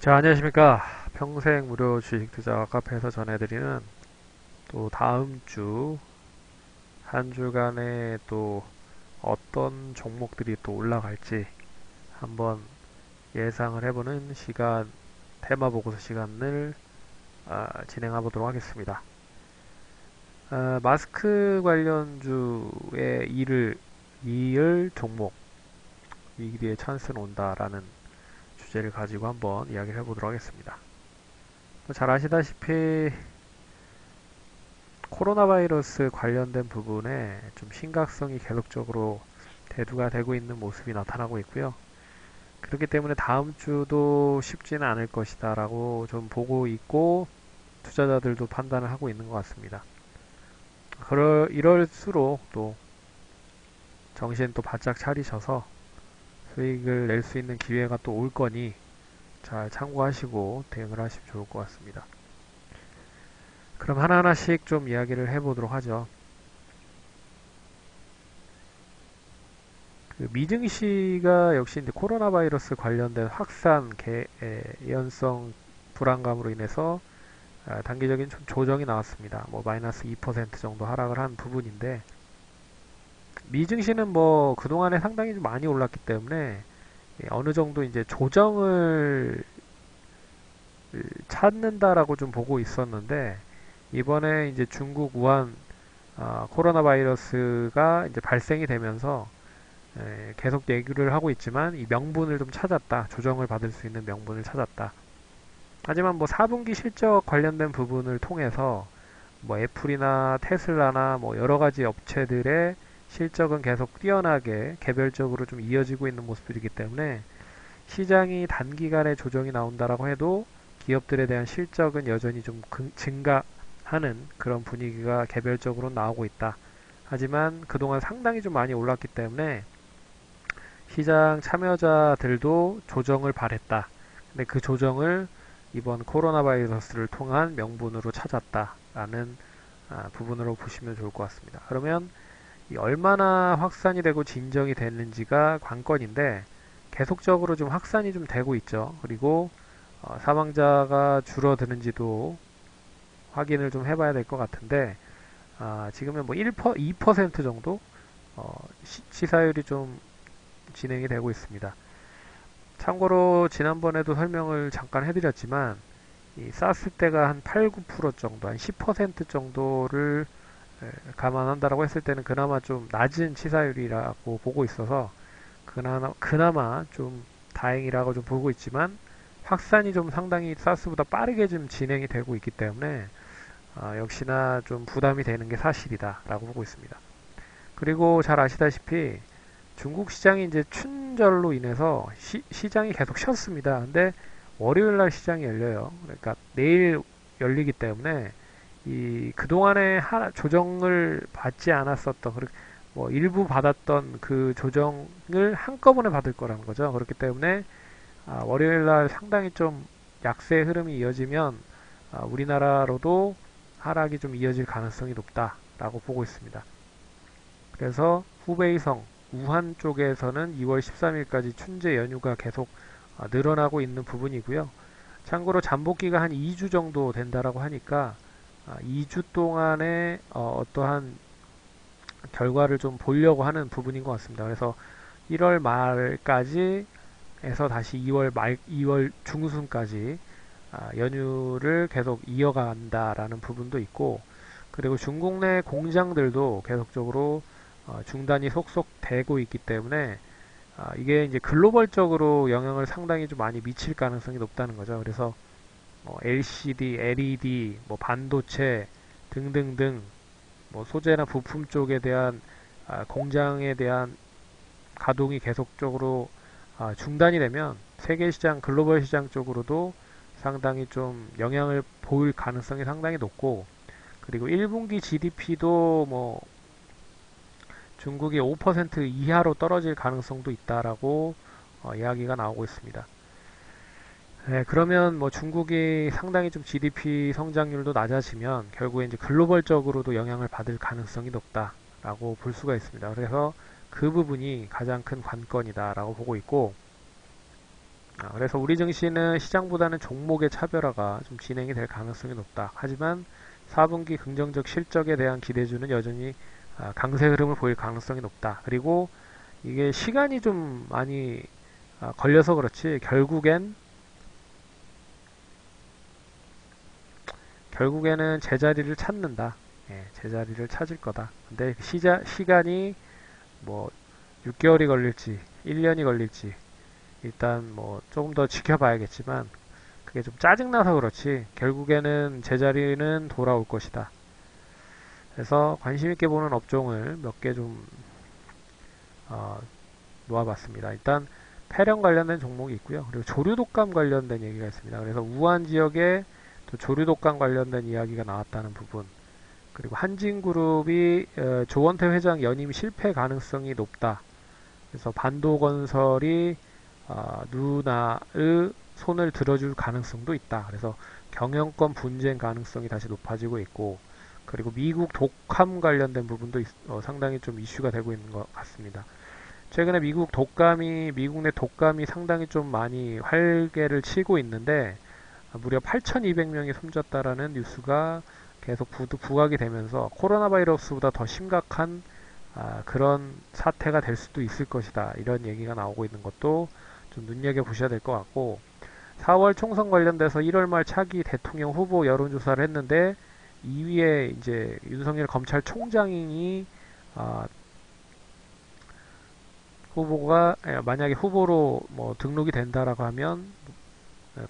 자, 안녕하십니까. 평생 무료 주식 투자 카페에서 전해드리는 또 다음 주 한 주간에 또 어떤 종목들이 또 올라갈지 한번 예상을 해보는 시간, 테마 보고서 시간을 진행해 보도록 하겠습니다. 마스크 관련주의 이을 종목, 위기의 찬스는 온다라는 주제를 가지고 한번 이야기를 해보도록 하겠습니다. 잘 아시다시피 코로나 바이러스 관련된 부분에 좀 심각성이 계속적으로 대두가 되고 있는 모습이 나타나고 있고요. 그렇기 때문에 다음 주도 쉽지는 않을 것이다 라고 좀 보고 있고 투자자들도 판단을 하고 있는 것 같습니다. 이럴수록 또 정신 또 바짝 차리셔서 수익을 낼 수 있는 기회가 또 올 거니 잘 참고하시고 대응을 하시면 좋을 것 같습니다. 그럼 하나하나씩 좀 이야기를 해보도록 하죠. 그 미증시가 역시 이제 코로나 바이러스 관련된 확산 예언성 불안감으로 인해서 단기적인 조정이 나왔습니다. 뭐 마이너스 2% 정도 하락을 한 부분인데 미증시는 뭐 그동안에 상당히 좀 많이 올랐기 때문에 어느 정도 이제 조정을 찾는다라고 좀 보고 있었는데 이번에 이제 중국 우한 코로나 바이러스가 이제 발생이 되면서 계속 얘기를 하고 있지만 이 명분을 좀 찾았다. 조정을 받을 수 있는 명분을 찾았다. 하지만 뭐 4분기 실적 관련된 부분을 통해서 뭐 애플이나 테슬라나 뭐 여러 가지 업체들의 실적은 계속 뛰어나게 개별적으로 좀 이어지고 있는 모습들이기 때문에 시장이 단기간에 조정이 나온다라고 해도 기업들에 대한 실적은 여전히 좀 증가하는 그런 분위기가 개별적으로 나오고 있다. 하지만 그동안 상당히 좀 많이 올랐기 때문에 시장 참여자들도 조정을 바랬다. 근데 그 조정을 이번 코로나 바이러스를 통한 명분으로 찾았다라는 부분으로 보시면 좋을 것 같습니다. 그러면 얼마나 확산이 되고 진정이 됐는지가 관건인데 계속적으로 좀 확산이 좀 되고 있죠. 그리고 사망자가 줄어드는지도 확인을 좀 해봐야 될 것 같은데 지금은 뭐 2% 정도 치사율이 좀 진행이 되고 있습니다. 참고로 지난번에도 설명을 잠깐 해드렸지만 이 쌌을 때가 한 8, 9% 정도, 한 10% 정도를 감안한다라고 했을 때는 그나마 좀 낮은 치사율이라고 보고 있어서 그나마 좀 다행이라고 좀 보고 있지만 확산이 좀 상당히 사스보다 빠르게 좀 진행이 되고 있기 때문에 역시나 좀 부담이 되는 게 사실이다라고 보고 있습니다. 그리고 잘 아시다시피 중국 시장이 이제 춘절로 인해서 시장이 계속 쉬었습니다. 근데 월요일 날 시장이 열려요. 그러니까 내일 열리기 때문에 이 그동안에 조정을 받지 않았었던 뭐 일부 받았던 그 조정을 한꺼번에 받을 거라는 거죠. 그렇기 때문에 월요일 날 상당히 좀 약세 흐름이 이어지면 우리나라로도 하락이 좀 이어질 가능성이 높다라고 보고 있습니다. 그래서 후베이성 우한 쪽에서는 2월 13일까지 춘제 연휴가 계속 늘어나고 있는 부분이고요. 참고로 잠복기가 한 2주 정도 된다라고 하니까 2주 동안에 어떠한 결과를 좀 보려고 하는 부분인 것 같습니다. 그래서 1월 말까지 해서 다시 2월 중순까지 연휴를 계속 이어간다라는 부분도 있고, 그리고 중국 내 공장들도 계속적으로 중단이 속속 되고 있기 때문에 이게 이제 글로벌적으로 영향을 상당히 좀 많이 미칠 가능성이 높다는 거죠. 그래서 LCD, LED, 뭐 반도체 등등등 뭐 소재나 부품 쪽에 대한 공장에 대한 가동이 계속적으로 중단이 되면 세계 시장, 글로벌 시장 쪽으로도 상당히 좀 영향을 보일 가능성이 상당히 높고, 그리고 1분기 GDP도 뭐 중국이 5% 이하로 떨어질 가능성도 있다라고 이야기가 나오고 있습니다. 네, 그러면 뭐 중국이 상당히 좀 GDP 성장률도 낮아지면 결국에 이제 글로벌적으로도 영향을 받을 가능성이 높다라고 볼 수가 있습니다. 그래서 그 부분이 가장 큰 관건이다라고 보고 있고, 그래서 우리 증시는 시장보다는 종목의 차별화가 좀 진행이 될 가능성이 높다. 하지만 4분기 긍정적 실적에 대한 기대주는 여전히 강세 흐름을 보일 가능성이 높다. 그리고 이게 시간이 좀 많이 걸려서 그렇지 결국에는 제자리를 찾는다. 예, 제자리를 찾을 거다. 근데 시간이 뭐 6개월이 걸릴지 1년이 걸릴지 일단 뭐 조금 더 지켜봐야겠지만 그게 좀 짜증나서 그렇지 결국에는 제자리는 돌아올 것이다. 그래서 관심 있게 보는 업종을 몇 개 좀 놓아봤습니다. 일단 폐렴 관련된 종목이 있고요. 그리고 조류독감 관련된 얘기가 있습니다. 그래서 우한 지역에 또 조류독감 관련된 이야기가 나왔다는 부분. 그리고 한진그룹이 조원태 회장 연임 실패 가능성이 높다. 그래서 반도건설이 누나의 손을 들어줄 가능성도 있다. 그래서 경영권 분쟁 가능성이 다시 높아지고 있고, 그리고 미국 독감 관련된 부분도 상당히 좀 이슈가 되고 있는 것 같습니다. 최근에 미국 내 독감이 상당히 좀 많이 활개를 치고 있는데, 무려 8,200명이 숨졌다라는 뉴스가 계속 부각이 되면서 코로나 바이러스보다 더 심각한 그런 사태가 될 수도 있을 것이다. 이런 얘기가 나오고 있는 것도 좀 눈여겨보셔야 될 것 같고, 4월 총선 관련돼서 1월 말 차기 대통령 후보 여론조사를 했는데 2위에 이제 윤석열 검찰총장이 후보가 만약에 후보로 뭐 등록이 된다라고 하면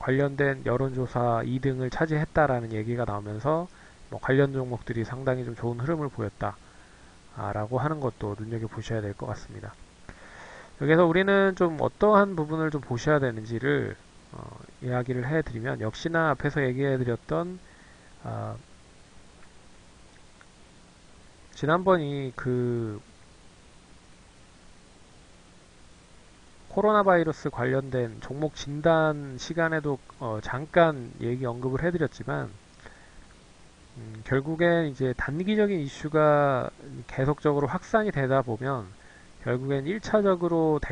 관련된 여론조사 2등을 차지했다라는 얘기가 나오면서 뭐 관련 종목들이 상당히 좀 좋은 흐름을 보였다. 라고 하는 것도 눈여겨보셔야 될 것 같습니다. 여기서 우리는 좀 어떠한 부분을 좀 보셔야 되는지를 이야기를 해드리면 역시나 앞에서 얘기해드렸던 지난번이 그 코로나 바이러스 관련된 종목 진단 시간에도 잠깐 언급을 해드렸지만 결국엔 이제 단기적인 이슈가 계속적으로 확산이 되다 보면 결국엔 1차적으로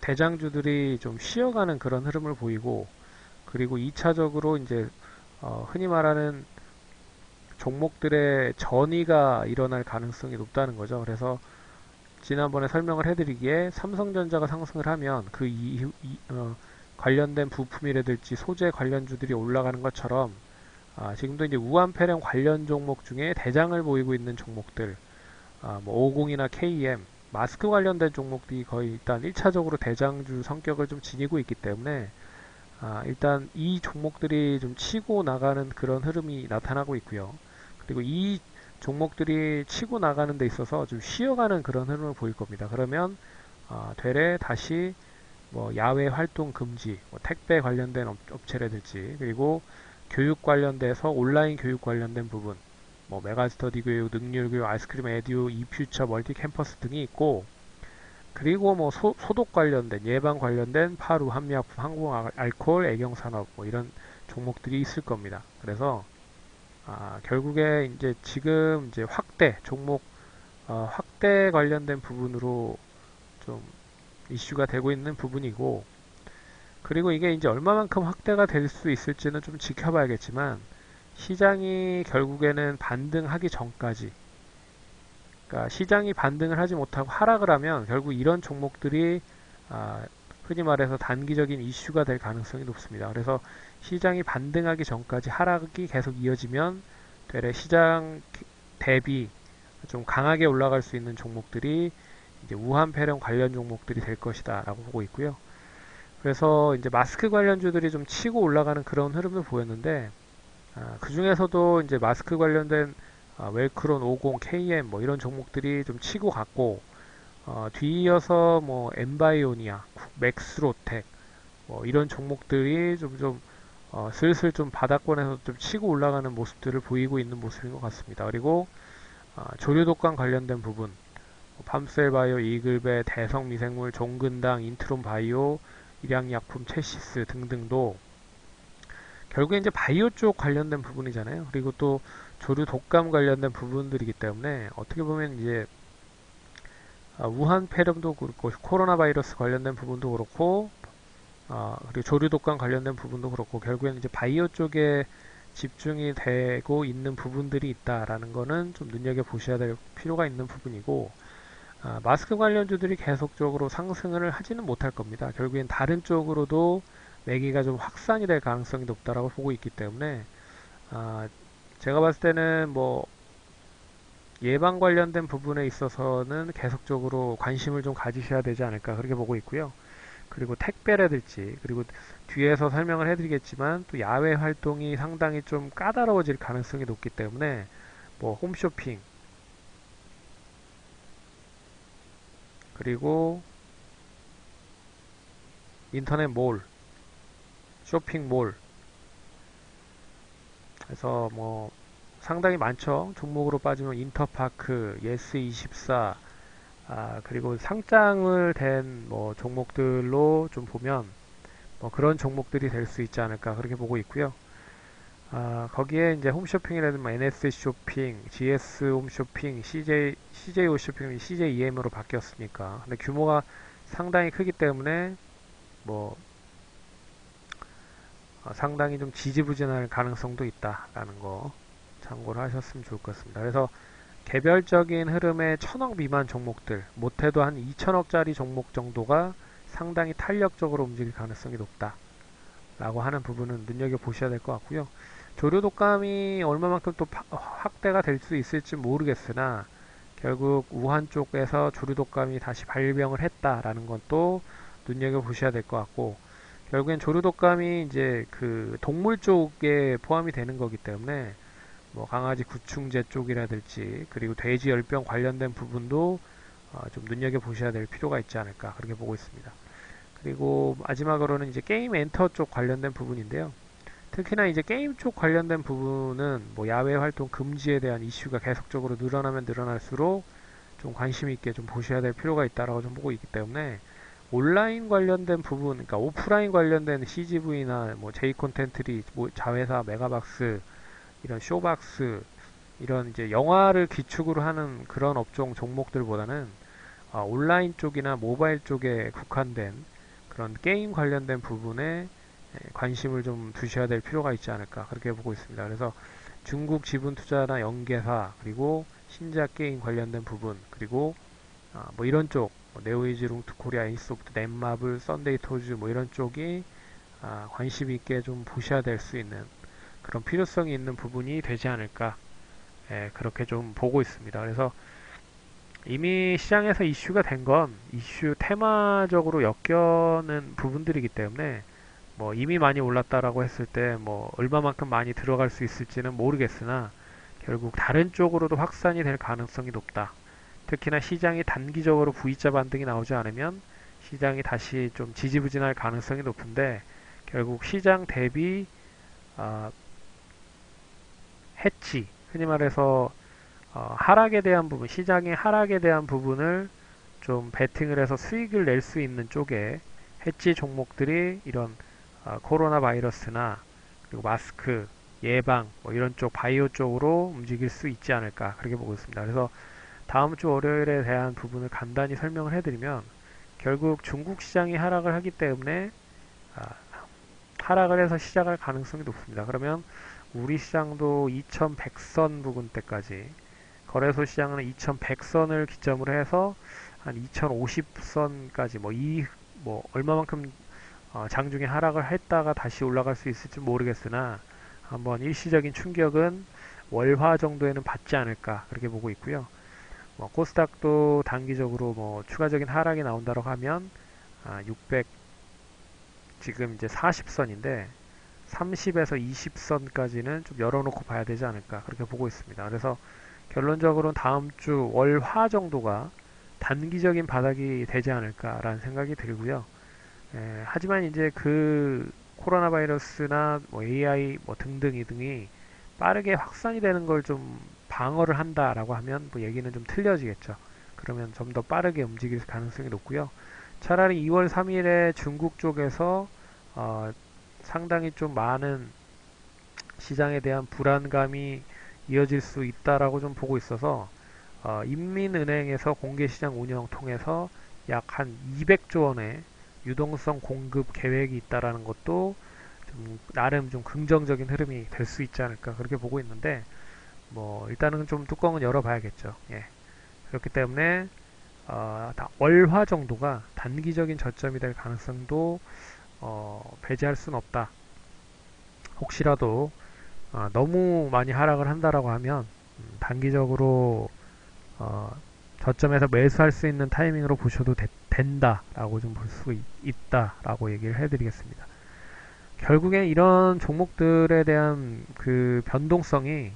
대장주들이 좀 쉬어가는 그런 흐름을 보이고, 그리고 2차적으로 이제 흔히 말하는 종목들의 전이가 일어날 가능성이 높다는 거죠. 그래서 지난번에 설명을 해드리기에 삼성전자가 상승을 하면 그 관련된 부품이라든지 소재 관련주들이 올라가는 것처럼 지금도 이제 우한폐렴 관련 종목 중에 대장을 보이고 있는 종목들, 뭐 50이나 KM, 마스크 관련된 종목들이 거의 일단 1차적으로 대장주 성격을 좀 지니고 있기 때문에 일단 이 종목들이 좀 치고 나가는 그런 흐름이 나타나고 있고요. 그리고 이 종목들이 치고 나가는 데 있어서 좀 쉬어가는 그런 흐름을 보일 겁니다. 그러면 되레 다시 뭐 야외 활동 금지, 뭐 택배 관련된 업체라든지, 그리고 교육 관련돼서 온라인 교육 관련된 부분, 뭐 메가스터디 교육, 능률 교육, 아이스크림 에듀, 이퓨처, 멀티 캠퍼스 등이 있고, 그리고 뭐 소독 관련된, 예방 관련된 파루, 한미약품, 항공 알코올, 애경 산업 뭐 이런 종목들이 있을 겁니다. 그래서 결국에 이제 지금 이제 종목 확대 관련된 부분으로 좀 이슈가 되고 있는 부분이고, 그리고 이게 이제 얼마만큼 확대가 될 수 있을지는 좀 지켜봐야겠지만 시장이 결국에는 반등하기 전까지, 그러니까 시장이 반등을 하지 못하고 하락을 하면 결국 이런 종목들이 흔히 말해서 단기적인 이슈가 될 가능성이 높습니다. 그래서 시장이 반등하기 전까지 하락이 계속 이어지면 되레 시장 대비 좀 강하게 올라갈 수 있는 종목들이 이제 우한폐렴 관련 종목들이 될 것이다 라고 보고 있고요. 그래서 이제 마스크 관련주들이 좀 치고 올라가는 그런 흐름을 보였는데 그 중에서도 이제 마스크 관련된 웰크론 50, KM 뭐 이런 종목들이 좀 치고 갔고, 뒤이어서 뭐 엠바이오니아, 맥스로텍 뭐 이런 종목들이 좀 슬슬 좀 바닥권에서 좀 치고 올라가는 모습들을 보이고 있는 모습인 것 같습니다. 그리고 조류독감 관련된 부분, 팜셀바이오, 이글베, 대성미생물, 종근당, 인트론바이오, 일양약품, 체시스 등등도 결국에 이제 바이오 쪽 관련된 부분이잖아요. 그리고 또 조류 독감 관련된 부분들이기 때문에 어떻게 보면 이제 우한 폐렴도 그렇고 코로나 바이러스 관련된 부분도 그렇고 그리고 조류 독감 관련된 부분도 그렇고 결국에는 이제 바이오 쪽에 집중이 되고 있는 부분들이 있다라는 거는 좀 눈여겨 보셔야 될 필요가 있는 부분이고 마스크 관련주들이 계속적으로 상승을 하지는 못할 겁니다. 결국엔 다른 쪽으로도 매기가 좀 확산이 될 가능성이 높다라고 보고 있기 때문에 제가 봤을 때는 뭐 예방 관련된 부분에 있어서는 계속적으로 관심을 좀 가지셔야 되지 않을까 그렇게 보고 있고요. 그리고 택배라든지 그리고 뒤에서 설명을 해드리겠지만 또 야외 활동이 상당히 좀 까다로워질 가능성이 높기 때문에 뭐 홈쇼핑 그리고 인터넷 몰, 쇼핑몰 그래서 뭐 상당히 많죠. 종목으로 빠지면 인터파크, 예스24 그리고 상장을 댄 뭐 종목들로 좀 보면 뭐 그런 종목들이 될 수 있지 않을까 그렇게 보고 있고요. 거기에 이제 홈쇼핑이라든 뭐 NS 쇼핑, GS 홈쇼핑, CJ 홈쇼핑이 CJEM으로 바뀌었으니까. 근데 규모가 상당히 크기 때문에 뭐 상당히 좀 지지부진할 가능성도 있다라는 거 참고를 하셨으면 좋을 것 같습니다. 그래서 개별적인 흐름의 1000억 미만 종목들, 못해도 한 2000억짜리 종목 정도가 상당히 탄력적으로 움직일 가능성이 높다라고 하는 부분은 눈여겨보셔야 될 것 같고요. 조류 독감이 얼마만큼 또 확대가 될 수 있을지 모르겠으나 결국 우한 쪽에서 조류 독감이 다시 발병을 했다라는 건 또 눈여겨보셔야 될 것 같고 결국엔 조류 독감이 이제 그 동물 쪽에 포함이 되는 거기 때문에 뭐 강아지 구충제 쪽이라든지 그리고 돼지 열병 관련된 부분도 좀 눈여겨 보셔야 될 필요가 있지 않을까 그렇게 보고 있습니다. 그리고 마지막으로는 이제 게임 엔터 쪽 관련된 부분인데요. 특히나 이제 게임 쪽 관련된 부분은 뭐 야외 활동 금지에 대한 이슈가 계속적으로 늘어나면 늘어날수록 좀 관심 있게 좀 보셔야 될 필요가 있다라고 좀 보고 있기 때문에 온라인 관련된 부분, 그러니까 오프라인 관련된 CGV나 뭐 J 콘텐츠리, 뭐 자회사, 메가박스 이런 쇼박스 이런 이제 영화를 기축으로 하는 그런 업종 종목들보다는 온라인 쪽이나 모바일 쪽에 국한된 그런 게임 관련된 부분에 관심을 좀 두셔야 될 필요가 있지 않을까 그렇게 보고 있습니다. 그래서 중국 지분 투자나 연계사 그리고 신작 게임 관련된 부분 그리고 뭐 이런 쪽 네오이즈 룽트 코리아 인소프트 넷마블 썬데이 토즈 뭐 이런 쪽이 관심 있게 좀 보셔야 될 수 있는 그런 필요성이 있는 부분이 되지 않을까 그렇게 좀 보고 있습니다. 그래서 이미 시장에서 이슈가 된 건 이슈 테마적으로 엮여는 부분들이기 때문에 뭐 이미 많이 올랐다라고 했을 때 뭐 얼마만큼 많이 들어갈 수 있을지는 모르겠으나 결국 다른 쪽으로도 확산이 될 가능성이 높다. 특히나 시장이 단기적으로 V자 반등이 나오지 않으면 시장이 다시 좀 지지부진할 가능성이 높은데 결국 시장 대비 해치, 흔히 말해서 하락에 대한 부분, 시장의 하락에 대한 부분을 좀 베팅을 해서 수익을 낼 수 있는 쪽에 해치 종목들이 이런 코로나 바이러스나 그리고 마스크, 예방 뭐 이런 쪽 바이오 쪽으로 움직일 수 있지 않을까 그렇게 보고 있습니다. 그래서 다음 주 월요일에 대한 부분을 간단히 설명을 해드리면 결국 중국 시장이 하락을 하기 때문에 아, 하락을 해서 시작할 가능성이 높습니다. 그러면 우리 시장도 2100선 부근대까지 거래소 시장은 2100선을 기점으로 해서 한 2050선까지 뭐 얼마만큼 장중에 하락을 했다가 다시 올라갈 수 있을지 모르겠으나 한번 일시적인 충격은 월화 정도에는 받지 않을까 그렇게 보고 있고요. 뭐 코스닥도 단기적으로 뭐 추가적인 하락이 나온다고 하면 600 지금 이제 40선인데 30에서 20선까지는 좀 열어놓고 봐야 되지 않을까 그렇게 보고 있습니다. 그래서 결론적으로는 다음 주 월화 정도가 단기적인 바닥이 되지 않을까라는 생각이 들고요. 하지만 이제 그 코로나 바이러스나 뭐 AI 뭐 등등이 빠르게 확산이 되는 걸 좀 방어를 한다라고 하면 뭐 얘기는 좀 틀려지겠죠. 그러면 좀 더 빠르게 움직일 가능성이 높고요. 차라리 2월 3일에 중국 쪽에서 상당히 좀 많은 시장에 대한 불안감이 이어질 수 있다라고 좀 보고 있어서 인민은행에서 공개시장 운영 통해서 약 한 200조 원의 유동성 공급 계획이 있다라는 것도 좀 나름 좀 긍정적인 흐름이 될 수 있지 않을까 그렇게 보고 있는데 뭐 일단은 좀 뚜껑은 열어봐야겠죠. 예. 그렇기 때문에 월화 정도가 단기적인 저점이 될 가능성도 배제할 수는 없다. 혹시라도 너무 많이 하락을 한다라고 하면 단기적으로 어, 저점에서 매수할 수 있는 타이밍으로 보셔도 된다라고 좀 볼 수 있다라고 얘기를 해드리겠습니다. 결국엔 이런 종목들에 대한 그 변동성이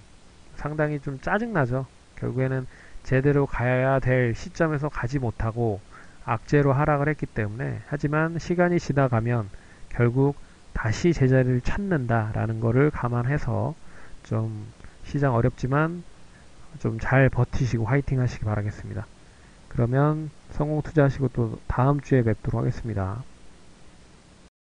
상당히 좀 짜증나죠. 결국에는 제대로 가야 될 시점에서 가지 못하고 악재로 하락을 했기 때문에 하지만 시간이 지나가면 결국 다시 제자리를 찾는다라는 거를 감안해서 좀 시장 어렵지만 좀 잘 버티시고 화이팅 하시기 바라겠습니다. 그러면 성공 투자하시고 또 다음 주에 뵙도록 하겠습니다.